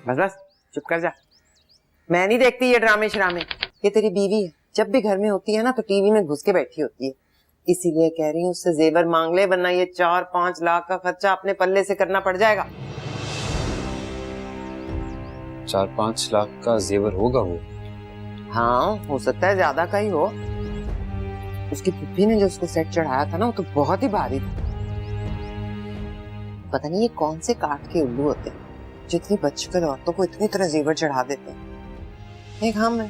बस बस चुप कर जा। मैं नहीं देखती ये ड्रामे शरामे। ये तेरी बीवी है, जब भी घर में होती है ना तो टीवी में घुस के बैठी होती है। इसीलिए कह रही हूँ उससे जेवर मांग ले, वरना ये 4-5 लाख का खर्चा अपने पल्ले से करना पड़ जाएगा। 4-5 लाख का जेवर होगा वो? हाँ हो सकता है ज्यादा का ही हो। उसकी पुप्पी ने जो उसको सेट चढ़ाया था ना वो तो बहुत ही भारी था। पता नहीं ये कौन से काट के उल्लू होते हैं जो इतनी बचकर औरतों को इतनी तरह जेवर चढ़ा देते हैं। एक हम है,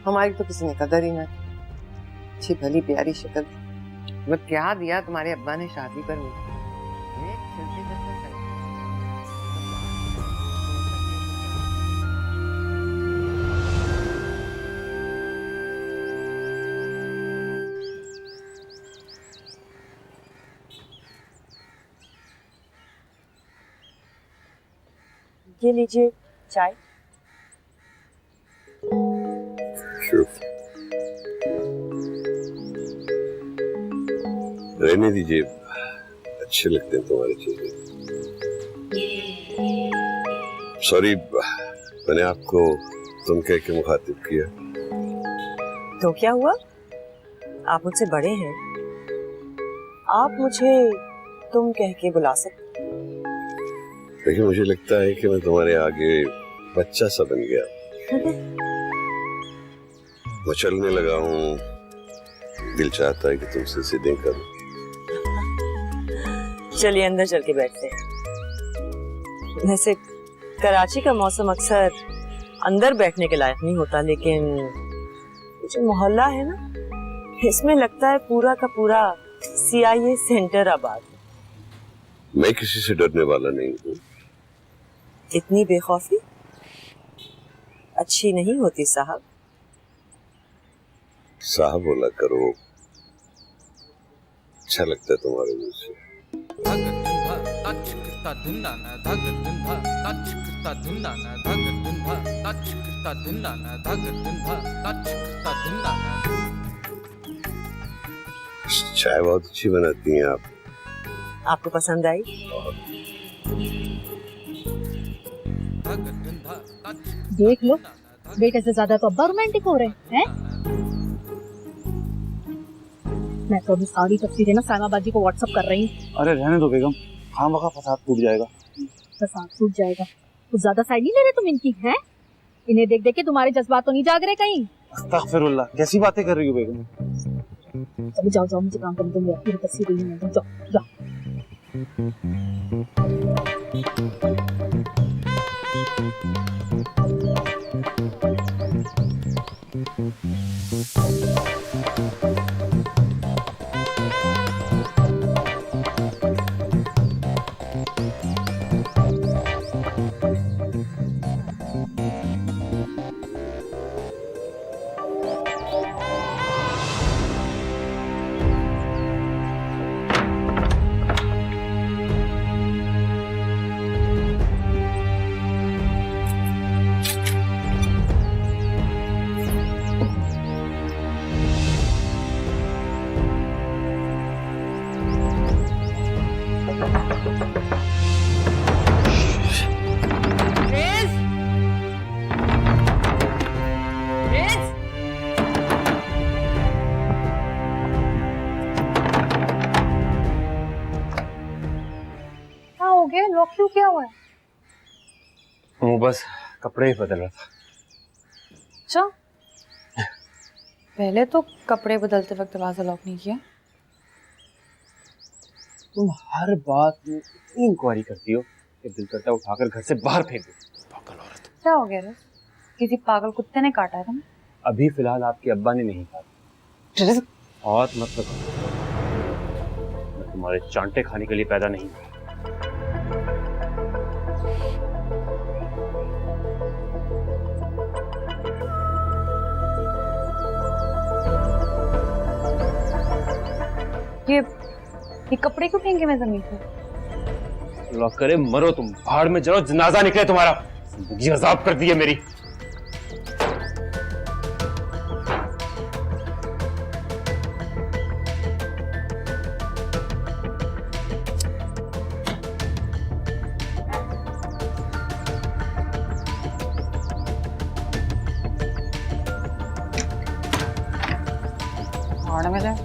हमारी तो किसी ने कदर ही ना। अच्छी भली प्यारी शक्ल, मैं क्या दिया तुम्हारे अब्बा ने शादी पर मुझे। ये लीजिए चाय। रहने दीजिए, अच्छे लगते हैं तुम्हारी चीजें। सॉरी, मैंने आपको तुम कह के मुखातिब किया। तो क्या हुआ, आप मुझसे बड़े हैं, आप मुझे तुम कह के बुला सकते। लेकिन मुझे लगता है कि मैं तुम्हारे आगे बच्चा सा बन गया। मैं चलने लगा हूँ, दिल चाहता है कि तुमसे सीधे करूं। चलिए अंदर चल के बैठते हैं। वैसे कराची का मौसम अक्सर अंदर बैठने के लायक नहीं होता, लेकिन जो मोहल्ला है ना, इसमें लगता है पूरा का पूरा CIA सेंटर आबाद। मैं किसी से डरने वाला नहीं हूँ। इतनी बेखौफी अच्छी नहीं होती साहब। साहब बोला करो, अच्छा लगता है तुम्हारे मुंह से। चाय बहुत अच्छी बनाती हैं आप। आपको पसंद आई? देख लो, बेटे से ज्यादा तो अब्बा रोमांटिक हो रहे हैं। मैं तो अभी सारी तस्वीरें ना साइमा बाजी को व्हाट्सएप कर रही हूँ। अरे रहने दो बेगम, खामखा फसाद टूट जाएगा। फसाद टूट जाएगा? कुछ ज्यादा साइड नहीं ले रहे तुम इनकी, हैं? इन्हें देख देख के तुम्हारे जज्बात तो नहीं जाग रहे कहीं? अस्तगफिरुल्लाह, कैसी बातें कर रही हो बेगम? अभी जाओ जाओ, मुझे काम करने दो, मेरी तस्वीरें नहीं है। जाओ जाओ। लॉक क्यों किया हुआ है? वो बस कपड़े ही बदल रहा था। अच्छा, पहले तो कपड़े बदलते वक्त दरवाजा लॉक नहीं किया। तुम हर बात में इतनी इंक्वायरी करती हो कि दिल करता है उठाकर घर से बाहर फेंक दो। पागल औरत। क्या हो गया रे? किसी पागल कुत्ते ने काटा है तुम्हें? अभी फिलहाल आपके अब्बा ने नहीं काटा। बहुत मतलब मैं तुम्हारे चांटे खाने के लिए पैदा नहीं हुआ। ये कपड़े क्यों फेंके मैं जमीन पे? लॉक करे मरो तुम, भाड़ में जरो, जनाजा निकले तुम्हारा। जिंदगी अजाब कर दी है मेरी। भाड़ में जाए।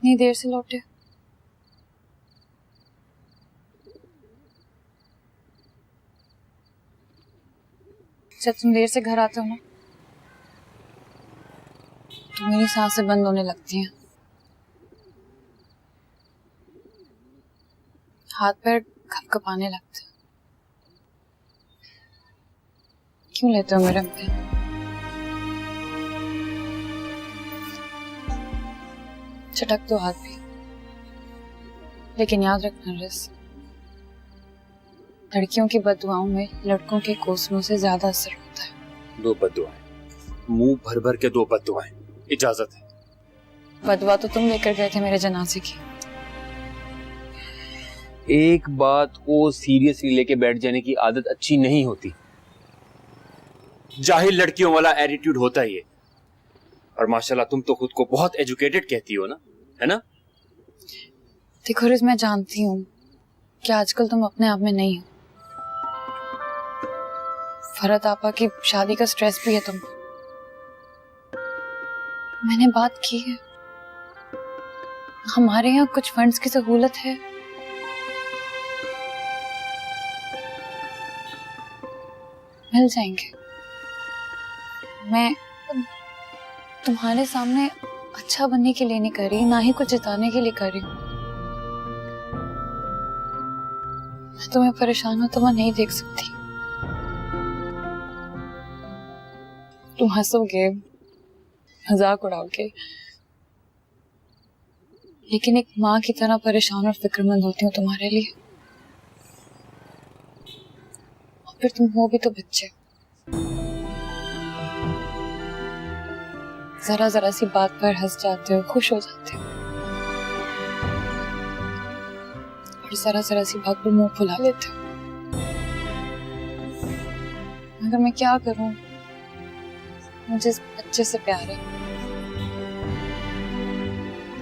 इतनी देर से लौटे? जब तुम देर से घर आते हो ना तो मेरी सांसें बंद होने लगती हैं, हाथ पैर कपकपाने लगते हैं। क्यों लेते हो मेरे इम्तिहान? चटक तो हाथ भी, लेकिन याद रखना रिस, लड़कियों की बददुआओं में लड़कों के कोसलों से ज्यादा असर होता है। 2 बददुआएं, मुंह भर भर के 2 बददुआएं, इजाजत है। बददुआ तो तुम लेकर गए थे मेरे जनाजे की। एक बात को सीरियसली लेके बैठ जाने की आदत अच्छी नहीं होती। जाहिल लड़कियों वाला एटीट्यूड होता ही है। और माशाल्लाह तुम तो खुद को बहुत एजुकेटेड कहती हो ना, है ना? देखो रिज, मैं जानती हूँ कि आजकल तुम अपने आप में नहीं हो। फरहत आपा की शादी का स्ट्रेस भी है तुम। मैंने बात की है, हमारे यहाँ कुछ फंड्स की सहूलत है। मिल जाएंगे। मैं तुम्हारे सामने अच्छा बनने के लिए नहीं कर रही, ना ही कुछ जिताने के लिए कर रही हूँ। मैं तुम्हें परेशान होता हुआ नहीं देख सकती। तुम हंसोगे, मजाक उड़ाओगे, लेकिन एक माँ की तरह परेशान और फिक्रमंद होती हूँ तुम्हारे लिए। और फिर तुम हो भी तो बच्चे। जरा जरा सी बात पर हंस जाते हो, खुश हो जाते हो, और जरा जरा सी बात पर मुंह फुला लेते हो। मगर मैं क्या करूं, मुझे इस बच्चे से प्यार है।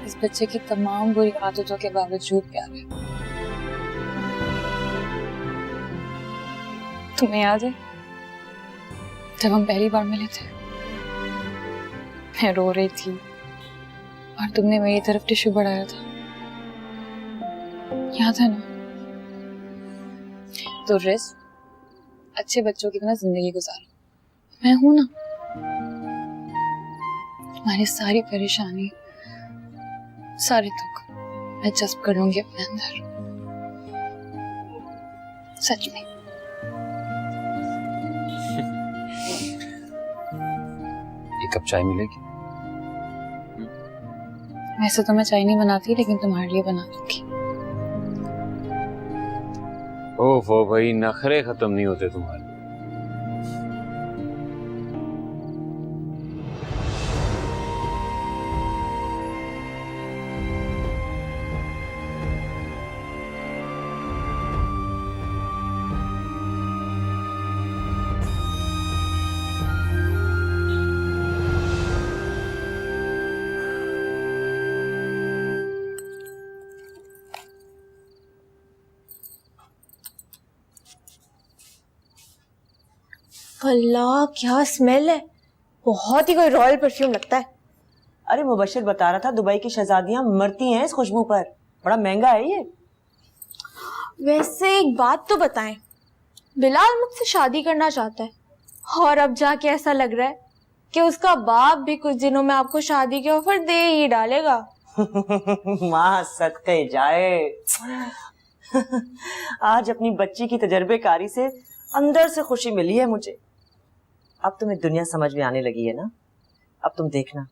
इस बच्चे की तमाम बुरी आदतों के बावजूद प्यार है। तुम्हें याद है जब हम पहली बार मिले थे? मैं रो रही थी और तुमने मेरी तरफ टिश्यू बढ़ाया था, याद है ना? तो रिस, अच्छे बच्चों की तरह जिंदगी गुजारो। मैं हूं ना, तुम्हारी सारी परेशानी, सारे दुख मैं जज्ब कर लूंगी अपने अंदर। सच में। एक कप चाय मिलेगी? वैसे तो मैं चाय नहीं बनाती, लेकिन तुम्हारे लिए बना दूंगी। ओहो भाई, नखरे खत्म नहीं होते तुम्हारे। अल्लाह क्या स्मेल है, बहुत ही कोई रॉयल परफ्यूम लगता है। अरे मुबशिर बता रहा था दुबई की शहजादियां मरती हैं इस खुशबू पर, बड़ा महंगा है ये। वैसे एक बात तो बताएं, बिलाल मुझसे शादी करना चाहता है और अब जाके ऐसा लग रहा है कि उसका बाप भी कुछ दिनों में आपको शादी के ऑफर दे ही डालेगा। माँ सदके जाए। आज अपनी बच्ची की तजर्बेकारी से अंदर से खुशी मिली है मुझे। अब तुम्हें दुनिया समझ में आने लगी है ना। अब तुम देखना,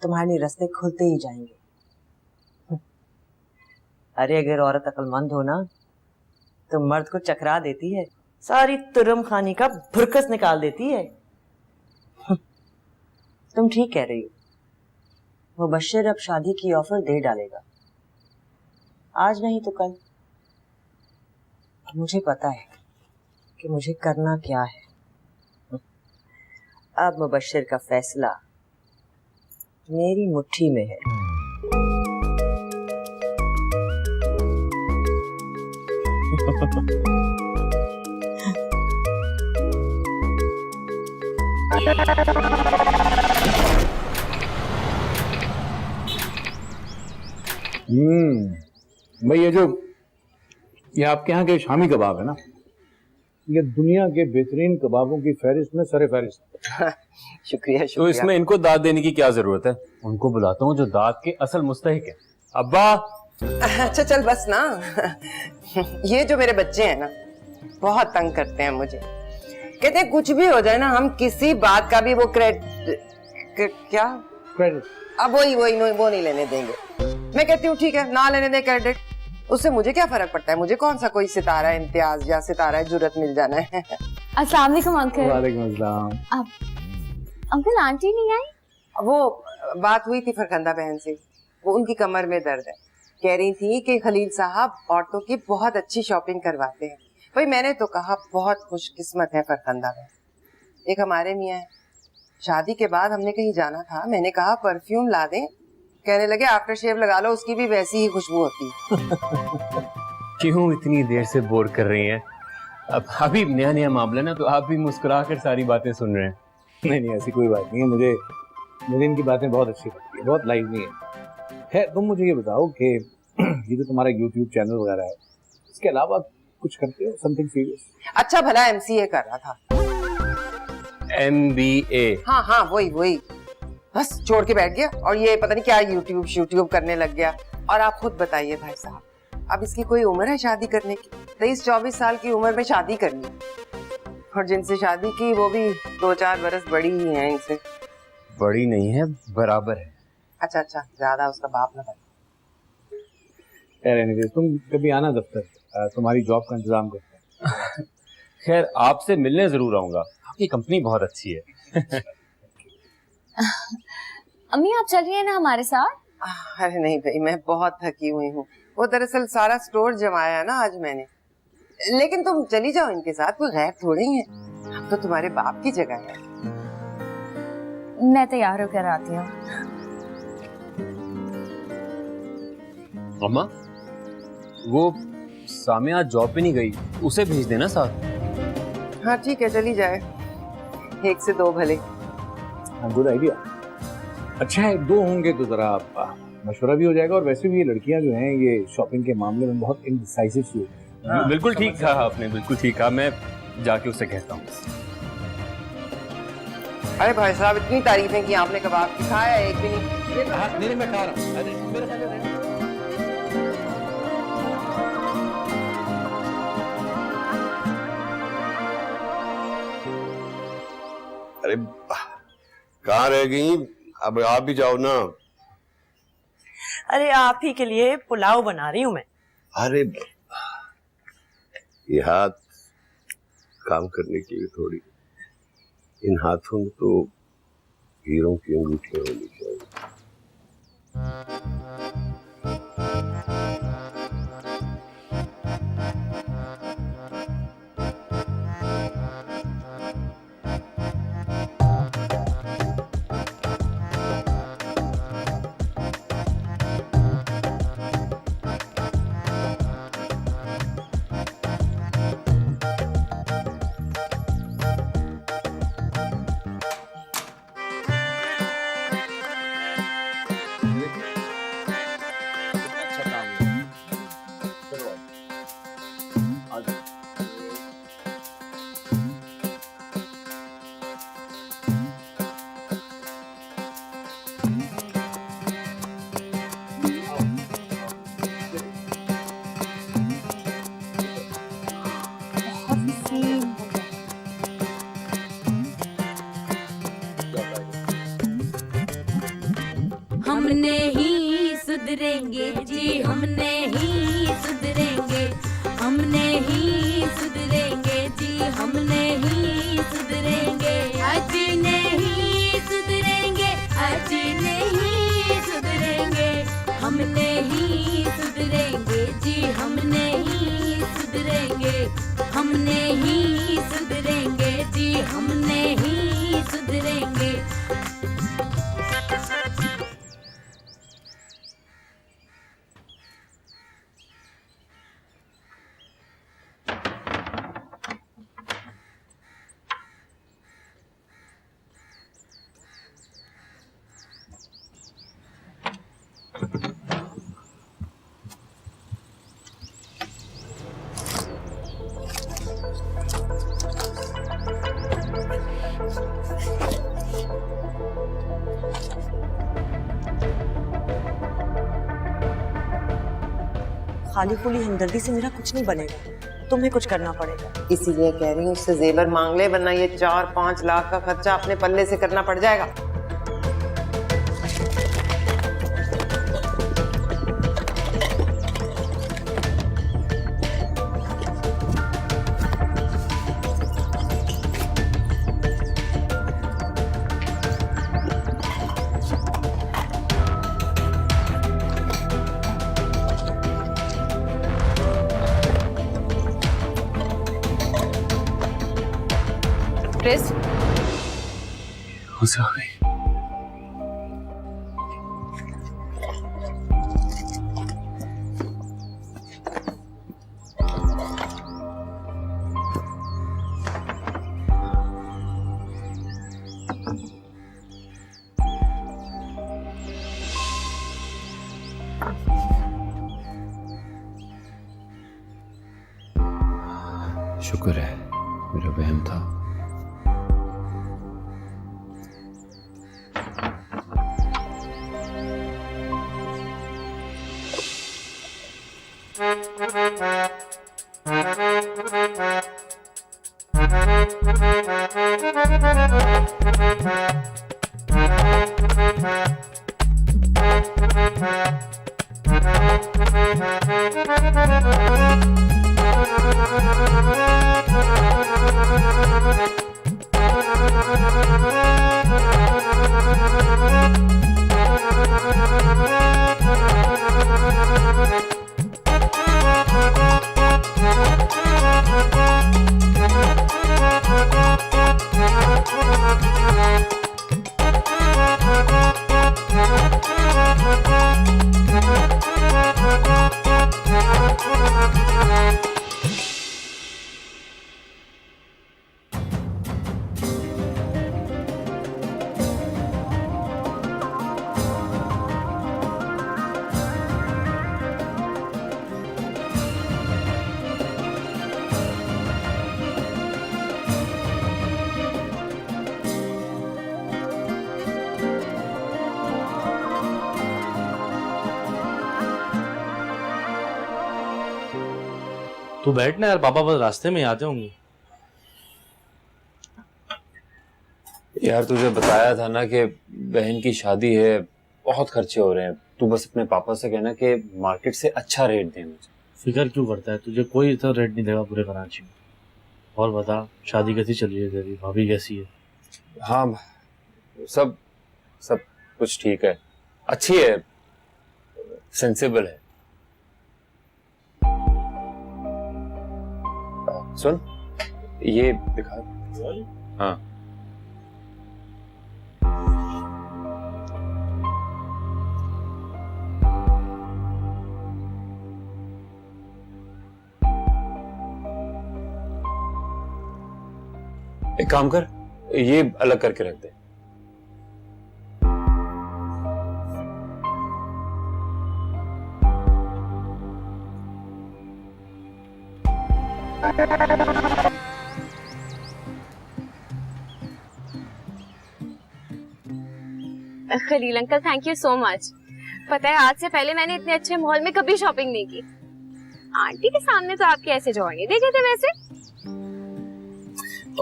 तुम्हारे लिए रास्ते खुलते ही जाएंगे। अरे अगर औरत अक्लमंद हो ना तो मर्द को चकरा देती है, सारी तुरम खानी का भुरकस निकाल देती है। तुम ठीक कह रही हो, मुबश्शिर अब शादी की ऑफर दे डालेगा, आज नहीं तो कल। मुझे पता है कि मुझे करना क्या है। अब मुबश्शिर का फैसला मेरी मुट्ठी में है। भाई ये आपके यहाँ के शामी कबाब है ना, ये दुनिया के बेहतरीन कबाबों की फहरिस्त में सरे फहरिस्त। शुक्रिया तो शुक्रिया। इसमें इनको दाद देने की क्या जरूरत है? उनको बुलाता हूँ जो दाद के असल मुस्तहिक है। अब्बा। अच्छा चल बस ना। ये जो मेरे बच्चे हैं ना बहुत तंग करते हैं मुझे। कहते हैं कुछ भी हो जाए ना, हम किसी बात का भी वो क्या क्रेडिट, अब वो नहीं लेने देंगे। मैं कहती हूँ ठीक है ना लेने दे क्रेडिट, उससे मुझे क्या फर्क पड़ता है। मुझे कौन सा कोई सितारा इम्तियाज या सितारा जुर्रत मिल जाना है। अस्सलाम वालेकुम अंकल। वालेकुम अस्सलाम। अंकल आंटी नहीं आई? वो बात हुई थी फरखंदा बहन से, वो उनकी कमर में दर्द है। कह रही थी कि खलील साहब औरतों की बहुत अच्छी शॉपिंग करवाते हैं। भाई मैंने तो कहा बहुत खुशकिस्मत है फरखंदा बहन। एक हमारे मियाँ है, शादी के बाद हमने कहीं जाना था, मैंने कहा परफ्यूम ला दें, कहने लगे आफ्टर शेव लगा लो, उसकी भी वैसी ही खुशबू होती है। क्यों इतनी देर से बोर कर रही हैं? अब अभी नया नया मामला ना, तो आप भी मुस्कुरा कर सारी बातें सुन रहे हैं। नहीं ऐसी कोई बात नहीं है, मुझे इनकी बातें बहुत अच्छी लगती है, बहुत लाइवली है। खैर तुम मुझे ये बताओ कि ये जो तुम्हारा YouTube चैनल वगैरह है, इसके अलावा कुछ करते हो, समथिंग सीरियस? अच्छा भला MCA कर रहा था। MBA? हाँ वही बस छोड़ के बैठ गया और ये पता नहीं क्या यूट्यूब करने लग गया। और आप खुद बताइए भाई साहब, अब इसकी कोई उम्र है शादी करने की? 23-24 साल की उम्र में शादी करनी, और जिनसे शादी की वो भी 2-4 बरस बड़ी ही हैं इनसे। बड़ी नहीं है, बराबर है। अच्छा ज्यादा उसका बाप ना बने। खैर तुम कभी आना दफ्तर, तुम्हारी जॉब का इंतजाम करते हैं। खैर आपसे मिलने जरूर आऊंगा, आपकी कंपनी बहुत अच्छी है। अम्मी आप चल रही है ना हमारे साथ? अरे नहीं भाई, मैं बहुत थकी हुई हूँ। वो दरअसल सारा स्टोर जमाया है ना आज मैंने। लेकिन तुम चली जाओ इनके साथ, कोई गैर थोड़ी है। अब तो तुम्हारे बाप की जगह है। मैं तैयार होकर आती हूँ। अम्मा, वो सामिया जॉब पे नहीं गई, उसे भेज देना साथ। हाँ ठीक है, चली जाए, 1 से 2 भले। Good idea. अच्छा है, 2 होंगे तो जरा मशवरा भी हो जाएगा, और वैसे भी ये लड़कियां जो हैं ये शॉपिंग के मामले में बहुत इनडिसाइसिव सी होती हैं। बिल्कुल ठीक कहा आपने, बिल्कुल ठीक कहा। मैं जाके उससे कहता हूँ। अरे भाई साहब इतनी तारीफें की आपने, कबाब की खाया एक भी नहीं। नहीं मैं खा रहा हूँ। अरे कहाँ रह गई? अब आप भी जाओ ना। अरे आप ही के लिए पुलाव बना रही हूँ मैं। अरे ये हाथ काम करने के लिए थोड़ी, इन हाथों में तो हीरों की अंगूठियां होनी चाहिए। हमने ही सुधरेंगे जी, हमने ही सुधरेंगे, हमने ही सुधरेंगे जी, हमने ही सुधरेंगे, आज नहीं सुधरेंगे, आज नहीं सुधरेंगे, हमने ही सुधरेंगे जी, हमने ही सुधरेंगे, हमने ही सुधरेंगे जी, हमने ही सुधरेंगे। खाली फूली हमदर्दी से मेरा कुछ नहीं बनेगा, तुम्हें कुछ करना पड़ेगा। इसीलिए कह रही हूँ उससे जेवर मांग ले, वरना ये 4-5 लाख का खर्चा अपने पल्ले से करना पड़ जाएगा। क्रिस, गुस्सा आ गई। शुक्र है, मेरा वहम था। तू बैठना यार, पापा बस रास्ते में आते होंगे। यार तुझे बताया था ना कि बहन की शादी है, बहुत खर्चे हो रहे हैं। तू बस अपने पापा से कहना कि मार्केट से अच्छा रेट दे मुझे। फिक्र क्यों करता है, तुझे कोई इतना रेट नहीं देगा पूरे कराची में। और बता, शादी कैसी चल रही है तेरी, भाभी कैसी है? हाँ, सब कुछ ठीक है, अच्छी है, सेंसिबल है। सुन, ये दिखा। हाँ, एक काम कर, ये अलग करके रख दे। Khalil uncle, thank you so much. पता है, आज से पहले मैंने इतने अच्छे मॉल में कभी शॉपिंग नहीं की। आंटी के सामने तो आपके ऐसे जौहरी देखे थे वैसे।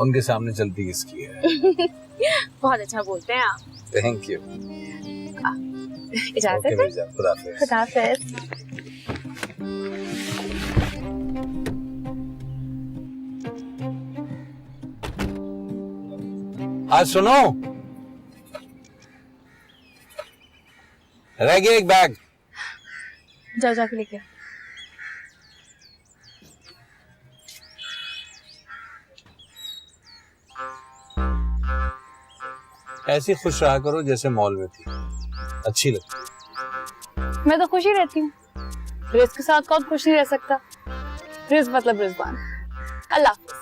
उनके सामने चलती किसकी है? बहुत अच्छा बोलते हैं आप। Thank you. इजाजत है। खुदा हाफिज। खुदाफिज। आज सुनो, रह गया एक बैग। जाओ जाके लेके आओ। ऐसी खुश रहा करो जैसे मॉल में थी, अच्छी लगती। मैं तो खुश ही रहती हूँ। रिस्क के साथ कौन खुश नहीं रह सकता। रिस्क मतलब रिजवान। अल्लाह हाफिज।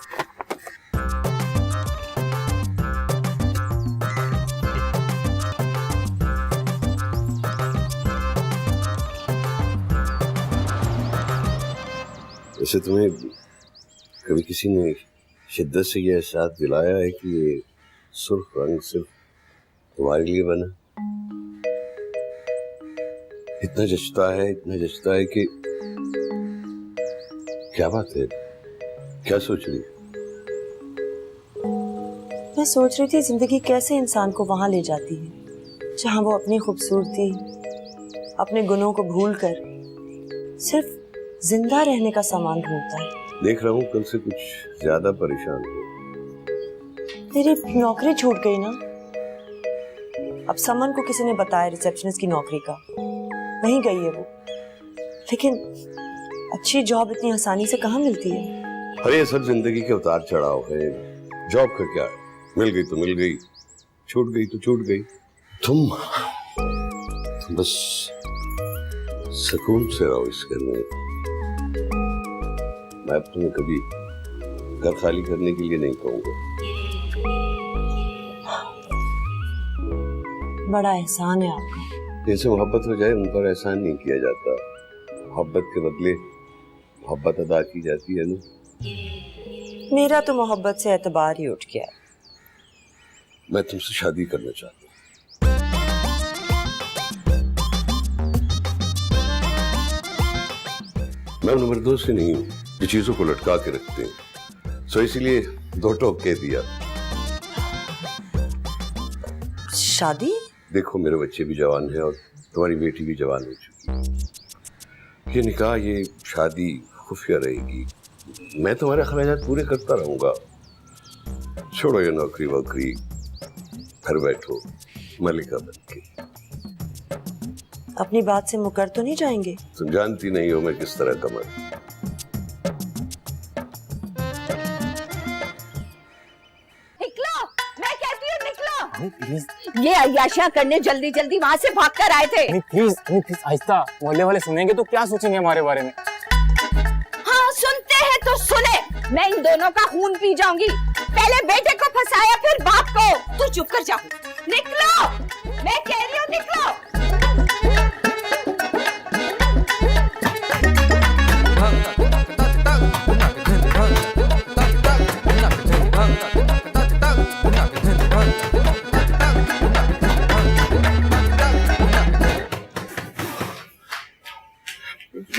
वैसे तुम्हें कभी किसी ने शिद्दत से ये एहसास दिलाया है कि ये सुर्ख रंग सिर्फ तुम्हारे लिए बना? इतना जचता है कि क्या बात है, क्या सोच रही है? मैं सोच रही थी जिंदगी कैसे इंसान को वहां ले जाती है जहां वो अपनी खूबसूरती, अपने गुनों को भूलकर सिर्फ जिंदा रहने का सामान ढूंढता है। देख रहा हूँ कल से कुछ ज्यादा परेशान हो। तेरी नौकरी छूट गई ना। अब समन को किसी ने बताया रिसेप्शनिस्ट की नौकरी का, वहीं गई है वो। लेकिन अच्छी जॉब इतनी आसानी से कहाँ मिलती है? अरे सब जिंदगी के उतार चढ़ाव है, जॉब का क्या है, मिल गई तो मिल गई, छूट गई तो छूट गई। तुम बस सुकून से रहो इस घर में। मैं तुम्हें कभी घर खाली करने के लिए नहीं कहूंगा। बड़ा एहसान है आपका। जैसे मोहब्बत हो जाए उन पर एहसान नहीं किया जाता, मोहब्बत के बदले मोहब्बत अदा की जाती है ना। मेरा तो मोहब्बत से एतबार ही उठ गया है। मैं तुमसे शादी करना चाहता हूँ। मैं नंबर 2 से नहीं हूँ, ये चीजों को लटका के रखते हैं, सो इसीलिए 2 टोक कह दिया। शादी? देखो मेरे बच्चे भी जवान हैं और तुम्हारी बेटी भी जवान हो चुकी है। ये निकाह, ये शादी खुफिया रहेगी। मैं तुम्हारे अखराजात पूरे करता रहूंगा। छोड़ो ये नौकरी वोकरी, घर बैठो मलिका बनके। अपनी बात से मुकर तो नहीं जाएंगे? तुम जानती नहीं हो मैं किस तरह का मर्द। निकलो, मैं कहती हूँ निकलो। ये अय्याशियां करने जल्दी जल्दी वहाँ से भाग कर आए थे। प्लीज आहिस्ता, मोहल्ले वाले सुनेंगे तो क्या सोचेंगे हमारे बारे में। हाँ सुनते हैं तो सुने, मैं इन दोनों का खून पी जाऊंगी। पहले बेटे को फंसाया फिर बाप को। तू चुप कर जा। निकलो, मैं कह रही हूँ निकलो।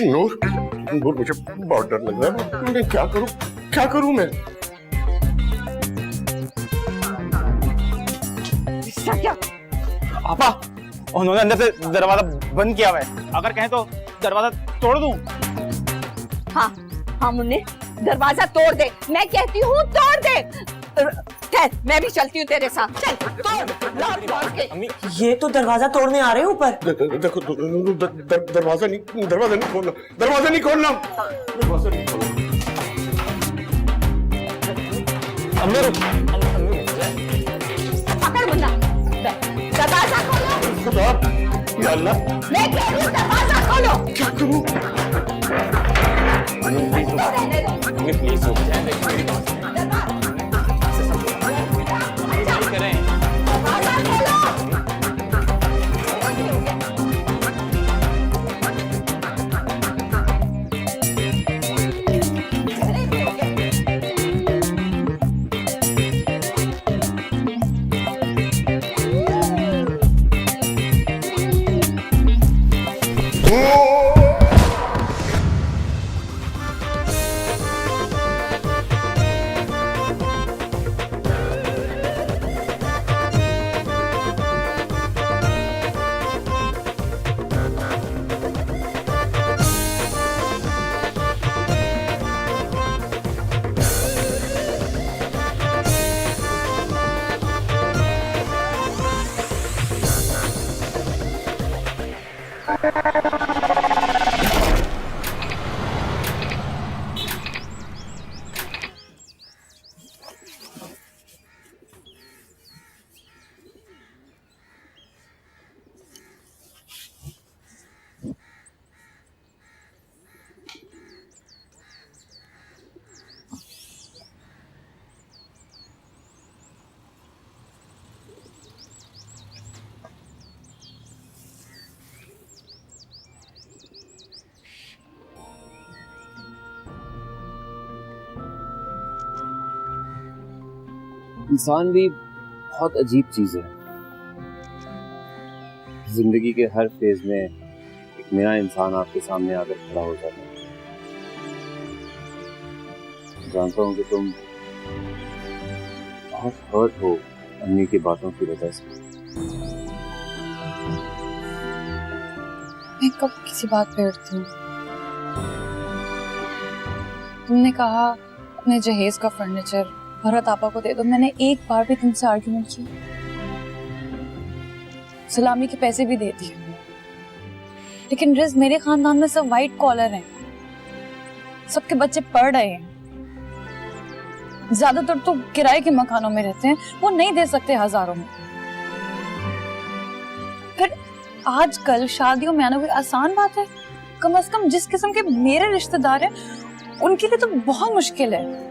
नूर, मुझे बहुत डर लग रहा है। मैं क्या करूं मैं? क्या? पापा, उन्होंने अंदर से दरवाजा बंद किया हुआ है, अगर कहें तो दरवाजा तोड़ दूं? हाँ मुन्ने, दरवाजा तोड़ दे। मैं कहती हूँ तोड़ दे। ठहर, मैं भी चलती हूँ तेरे साथ। चल तोड़ के। ये तो दरवाजा तोड़ने आ रहे हैं ऊपर। देखो दरवाजा नहीं खोलना। पकड़ मुन्ना, दरवाजा खोलो। या अल्लाह, मैं कह रही हूँ दरवाजा खोलो। क्या करूं? प्लीज इंसान भी बहुत अजीब चीज है। जिंदगी के हर फेज में एक नया इंसान आपके सामने आकर खड़ा हो जाता है। जानता हूँ कि तुम बहुत हर्ट हो अम्मी की बातों की वजह से। मैं कब किसी बात पे अड़ती हूँ? तुमने कहा अपने जहेज का फर्नीचर भरत आपा को दे दो, मैंने एक बार भी तुमसे आर्ग्यूमेंट की? सलामी के पैसे भी दे दिए, लेकिन रिज मेरे खानदान में सब वाइट कॉलर हैं, सबके बच्चे पढ़ रहे हैं, ज्यादातर तो किराए के मकानों में रहते हैं, वो नहीं दे सकते हजारों में। फिर आजकल शादियों में आना कोई आसान बात है? कम से कम जिस किस्म के मेरे रिश्तेदार हैं उनके लिए तो बहुत मुश्किल है।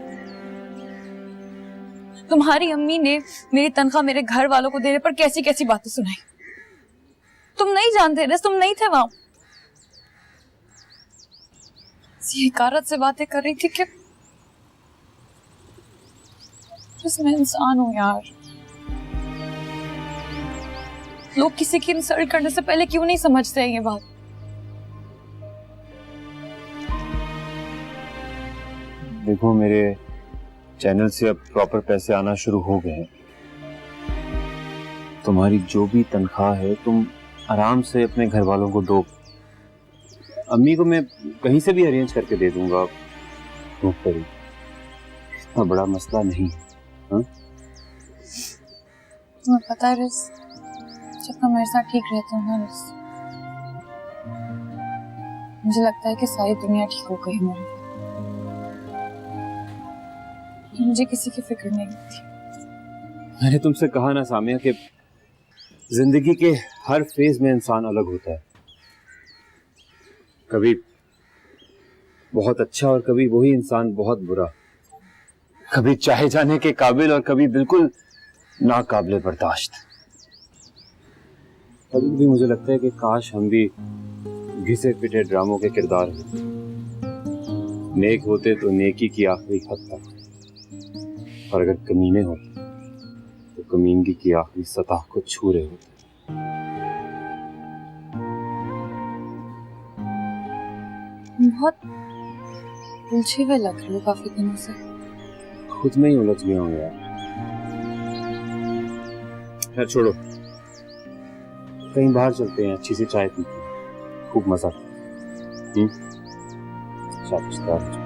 तुम्हारी अम्मी ने मेरी तनख्वाह मेरे घर वालों को देने पर कैसी कैसी बातें सुनाई। तुम नहीं जानते रिस, तुम नहीं थे वहां। हकारत से बातें कर रही थी कि बस मैं इंसान हूं यार। लोग किसी की इंसल्ट करने से पहले क्यों नहीं समझते हैं ये बात? देखो, मेरे चैनल से अब प्रॉपर पैसे आना शुरू हो गए हैं। तुम्हारी जो भी तनख्वाह है तुम आराम से अपने घर वालों को दो। अम्मी को मैं कहीं से भी अरेंज करके दे दूंगा। तो करी इतना बड़ा मसला नहीं है। हाँ? तुम्हें पता है रिस, जब तुम मेरे साथ ठीक रहते हो ना रिस, मुझे लगता है कि सारी दुनिया ठीक हो गई मेरी। मुझे किसी की फिक्र नहीं थी। मैंने तुमसे कहा ना सामिया कि जिंदगी के हर फेज में इंसान अलग होता है। कभी बहुत अच्छा और कभी वही इंसान बहुत बुरा, कभी चाहे जाने के काबिल और कभी बिल्कुल नाकाबिले बर्दाश्त। कभी भी मुझे लगता है कि काश हम भी घिसे पिटे ड्रामों के किरदार होते, नेक होते तो नेकी की आखिरी हद तक, और अगर कमीने होते तो कमीनगी की आखिरी सतह को छू रहे होते। बहुत उलझे हुए लग रहे हो काफी दिनों से। खुद में ही उलझ गया हूँ यार। खैर छोड़ो, कहीं बाहर चलते हैं, अच्छी सी चाय पीते हैं, खूब मजा। शाबाश।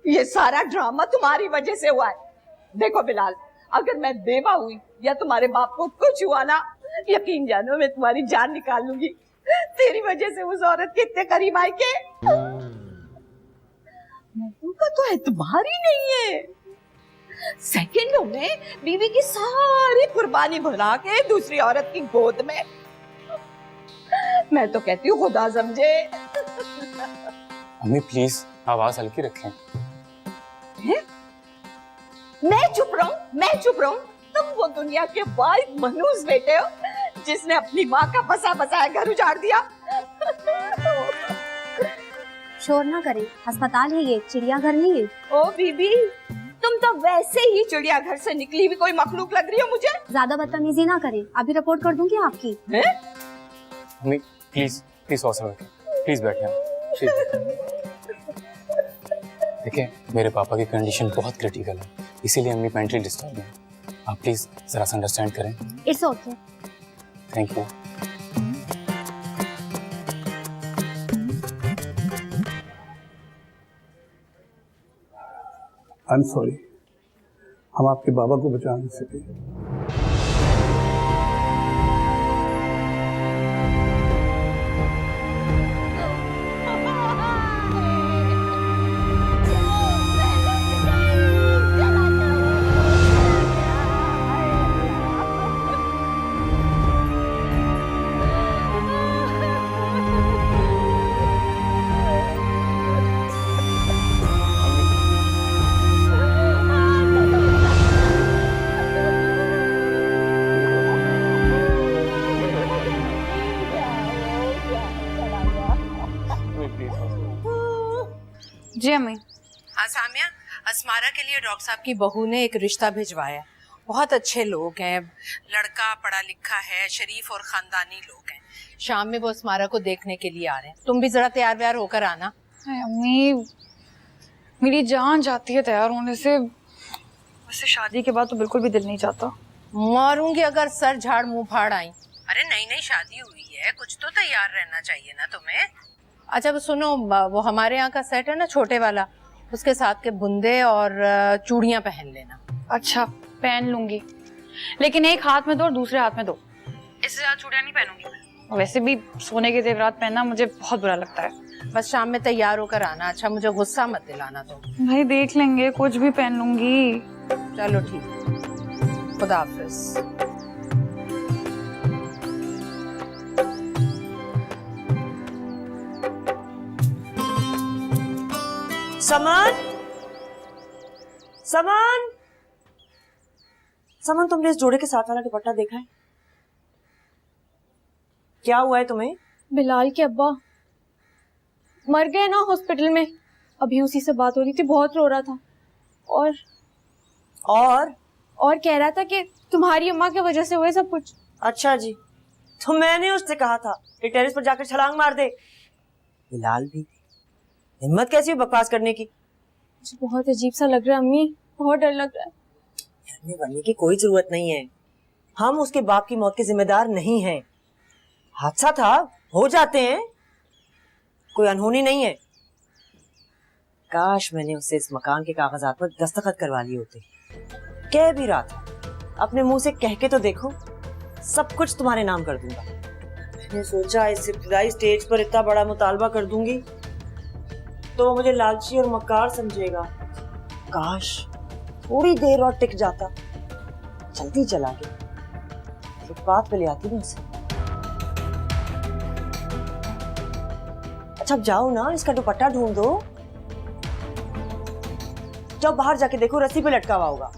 ये सारा ड्रामा तुम्हारी वजह से हुआ है। देखो बिलाल, अगर मैं बेवा हुई या तुम्हारे बाप को कुछ हुआ ना, यकीन जानो मैं तुम्हारी जान निकाल लूंगी। तेरी वजह से उस औरत के इतने करीब आए के उनका तो एतबार ही नहीं है। सेकंडों में बीवी की सारी कुर्बानी भुला के दूसरी औरत की गोद में। मैं तो कहती हूँ खुदा समझे। अम्मी प्लीज आवाज हल्की रखें। मैं चुप रहूं? तुम वो दुनिया के वाइड मनूस बेटे हो जिसने अपनी माँ का बसा बसाया घर उजाड़ दिया। शोर ना करें, अस्पताल है ये, चिड़ियाघर नहीं है। ओ बीबी, तुम तो वैसे ही चिड़ियाघर से निकली हुई कोई मखलूक लग रही हो मुझे। ज्यादा बदतमीजी ना करें, अभी रिपोर्ट कर दूंगी आपकी। अम्मी प्लीज प्लीज बैठिए। देखिए, मेरे पापा की कंडीशन बहुत क्रिटिकल है, इसीलिए अम्मी मेंटली डिस्टर्ब है। आप प्लीज जरा सा अंडरस्टैंड करें। It's okay. Thank you. I am sorry, हम आपके बाबा को बचा नहीं सके। जी अम्मी। हाँ सामिया, असमारा के लिए डॉक्टर साहब की बहू ने एक रिश्ता भिजवाया। बहुत अच्छे लोग हैं, लड़का पढ़ा लिखा है, शरीफ और खानदानी लोग हैं। शाम में वो असमारा को देखने के लिए आ रहे हैं। तुम भी जरा तैयार व्यार होकर आना। अम्मी मेरी जान जाती है तैयार होने से, वैसे शादी के बाद तो बिल्कुल भी दिल नहीं चाहता। मारूंगी अगर सर झाड़ मुंह फाड़ आई। अरे नई नई शादी हुई है, कुछ तो तैयार रहना चाहिए ना तुम्हें। अच्छा वो सुनो, वो हमारे यहाँ का सेट है ना छोटे वाला, उसके साथ के बुंदे और चूड़ियां पहन लेना। अच्छा पहन लूंगी, लेकिन एक हाथ में दो और दूसरे हाथ में दो, इससे ज्यादा चूड़ियां नहीं पहनूंगी मैं। वैसे भी सोने के जेवरात पहनना मुझे बहुत बुरा लगता है। बस शाम में तैयार होकर आना। अच्छा मुझे गुस्सा मत दिलाना तुम। भाई देख लेंगे, कुछ भी पहन लूंगी। चलो ठीक, खुदा हाफिज। समन, समन, समन, तुमने इस जोड़े के साथ वाला दुपट्टा देखा है? क्या हुआ है तुम्हें? बिलाल के अब्बा मर गए ना हॉस्पिटल में, अभी उसी से बात हो रही थी, बहुत रो रहा था। और कह रहा था कि तुम्हारी अम्मा की वजह से हुए सब कुछ। अच्छा जी, तो मैंने उससे कहा था कि टेरेस पर जाकर छलांग मार दे। बिलाल भी हिम्मत कैसी बकवास करने की। मुझे बहुत अजीब सा लग रहा है अम्मी, बहुत डर लग रहा है। डरने बनने की कोई जरूरत नहीं है, हम उसके बाप की मौत के जिम्मेदार नहीं हैं। हादसा था, हो जाते हैं, कोई अनहोनी नहीं है। काश मैंने उससे इस मकान के कागजात पर दस्तखत करवा लिए होते। कह भी रहा था, अपने मुंह से कह के तो देखो, सब कुछ तुम्हारे नाम कर दूंगा। मैंने सोचा इस इब्तदाई स्टेज पर इतना बड़ा मुतालबा कर दूंगी तो वो मुझे लालची और मक्कार समझेगा। काश थोड़ी देर और टिक जाता, जल्दी चला गया। फुटपाथ पे ले आती ना उसे। अच्छा अब जाओ ना, इसका दुपट्टा ढूंढ दो। जब बाहर जाके देखो, रस्सी पे लटका हुआ होगा।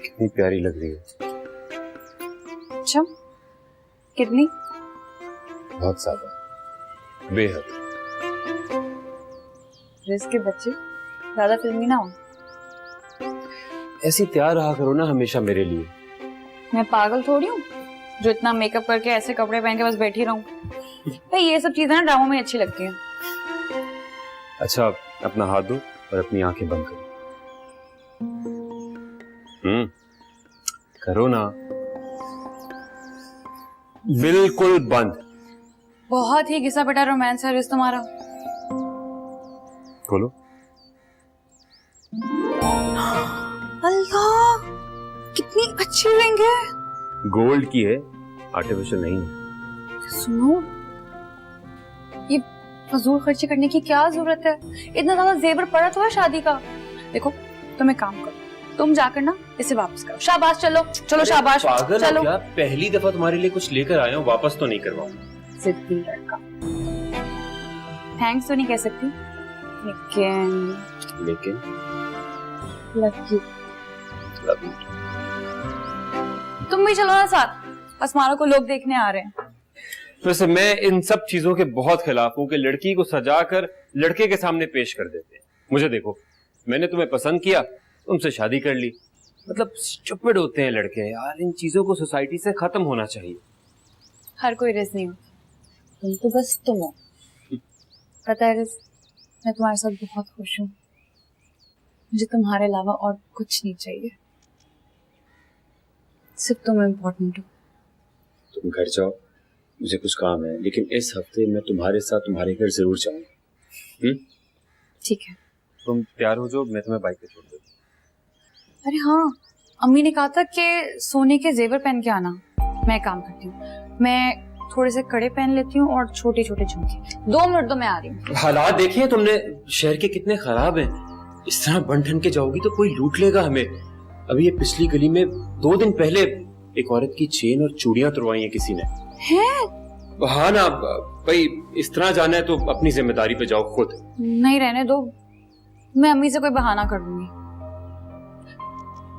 कितनी प्यारी लग रही है। अच्छा कितनी? बहुत ज्यादा, बेहद। रिस्क के बच्चे ज्यादा फिल्मी ना हो। ऐसी तैयार रहा करो ना हमेशा मेरे लिए। मैं पागल थोड़ी हूँ जो इतना मेकअप करके ऐसे कपड़े पहन के बस बैठी रहूं। भाई ये सब चीजें ना ड्रामा में अच्छी लगती हैं। अच्छा अपना हाथ दो और अपनी आंखें बंद करो। करो ना, बिल्कुल बंद। बहुत ही घिसा पिटा रोमांस है तुम्हारा। खोलो। अल्लाह कितनी अच्छी रिंग है। गोल्ड की है, आर्टिफिशियल नहीं है। सुनो, ये फजूल खर्ची करने की क्या जरूरत है? इतना ज्यादा जेवर पड़ा तो है शादी का। देखो तुम एक काम करो, तुम जाकर ना इसे वापस करो। शाबाश, चलो चलो शाबाश, चलो। क्या पहली दफा तुम्हारे लिए कुछ लेकर आया हूँ, वापस तो नहीं करवाऊं। जिद्दी लड़का। थैंक्स तो नहीं कह सकती, लेकिन लव यू। तुम भी चलो ना साथ, असमारा को लोग देखने आ रहे हैं। वैसे मैं इन सब चीजों के बहुत खिलाफ हूँ कि लड़की को सजाकर लड़के के सामने पेश कर देते हैं। मुझे देखो, मैंने तुम्हें पसंद किया, तुमसे शादी कर ली, मतलब स्टूपिड होते हैं लड़के यार। इन चीजों को सोसाइटी से खत्म होना चाहिए। हर कोई रिज नहीं होता, तुम तो बस तुम हो। पता है रिज, मैं तुम्हारे साथ बहुत खुश हूँ। मुझे तुम्हारे अलावा और कुछ नहीं चाहिए, सिर्फ तुम इम्पोर्टेंट हो। तुम घर जाओ, मुझे कुछ काम है, लेकिन इस हफ्ते मैं तुम्हारे साथ तुम्हारे घर जरूर जाऊंगा। ठीक है, तुम तैयार हो जाओ, मैं तुम्हें बाइक पे छोड़ दूंगा। अरे हाँ, अम्मी ने कहा था कि सोने के जेवर पहन के आना। मैं काम करती हूँ, मैं थोड़े से कड़े पहन लेती हूँ और छोटे छोटे झुमके। 2 मिनट दो, मैं आ रही हूँ। हालात देखिए तुमने, शहर के कितने खराब हैं। इस तरह बन ठन के जाओगी तो कोई लूट लेगा हमें। अभी ये पिछली गली में 2 दिन पहले एक औरत की चेन और चूड़ियां तुड़वाई हैं किसी ने। हैं? हाँ ना भाई, इस तरह जाना है तो अपनी जिम्मेदारी पे जाओ खुद। नहीं रहने दो, मैं अम्मी से कोई बहाना कर दूंगी।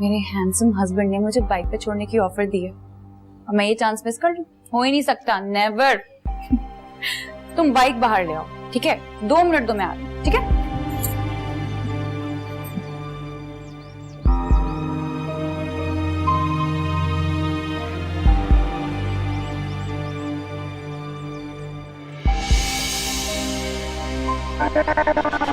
मेरे हैंडसम हस्बैंड ने मुझे बाइक पे छोड़ने की ऑफर दी है और मैं ये चांस मिस कर लूं? हो ही नहीं सकता, नेवर। तुम बाइक बाहर ले आओ, ठीक है? 2 मिनट दो, मैं आ रही हूं, ठीक है? Thank you.